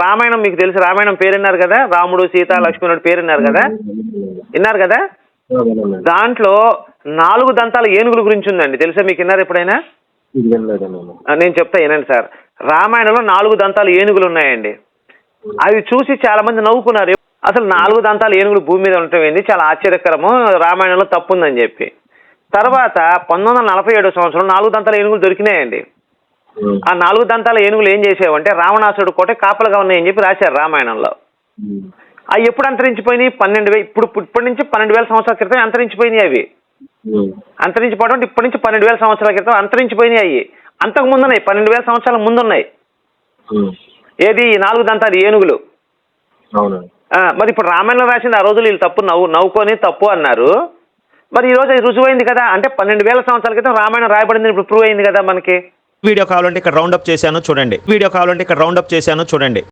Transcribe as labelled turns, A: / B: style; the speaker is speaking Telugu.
A: రామాయణం మీకు తెలుసు, రామాయణం పేరు విన్నారు కదా, రాముడు సీత లక్ష్మణుడు పేరు విన్నారు కదా, విన్నారు కదా. దాంట్లో 4 దంతాల ఏనుగుల గురించి ఉందండి, తెలుసా మీకు? విన్నారు ఎప్పుడైనా? నేను చెప్తా వినండి సార్. రామాయణంలో 4 దంతాల ఏనుగులు ఉన్నాయండి. అవి చూసి చాలా మంది నవ్వుకున్నారు. అసలు 4 దంతాల ఏనుగులు భూమి మీద ఉండటం ఏంది, చాలా ఆశ్చర్యకరము, రామాయణంలో తప్పు ఉందని చెప్పి. తర్వాత 1947 సంవత్సరం 4 దంతాల ఏనుగులు దొరికినాయండి. ఆ 4 దంతాల ఏనుగులు ఏం చేసేవంటే రావణాసుడు కోట కాపలుగా ఉన్నాయని చెప్పి రాశారు రామాయణంలో. అవి ఎప్పుడు అంతరించిపోయినాయి? 12,000 ఇప్పటి నుంచి 12,000 సంవత్సరాల క్రితం అంతరించిపోయినాయి. అవి అంతరించిపోవడం అంటే ఇప్పటి నుంచి 12,000 సంవత్సరాల క్రితం అంతరించిపోయినాయి. అవి అంతకు ముందున్నాయి, 12,000 సంవత్సరాల ముందున్నాయి. ఏది? 4 దంతాల ఏనుగులు. మరి ఇప్పుడు రామాయణం రాసింది ఆ రోజులు వీళ్ళు తప్పు నవ్వుకొని తప్పు అన్నారు. మరి ఈ రోజు రుజువైంది కదా, అంటే 12,000 సంవత్సరాల క్రితం రామాయణం రాయబడింది, ఇప్పుడు ప్రూవ్ అయింది కదా మనకి.
B: వీడియో కావాలంటే ఇక్కడ రౌండ్ అప్ చేశాను చూడండి.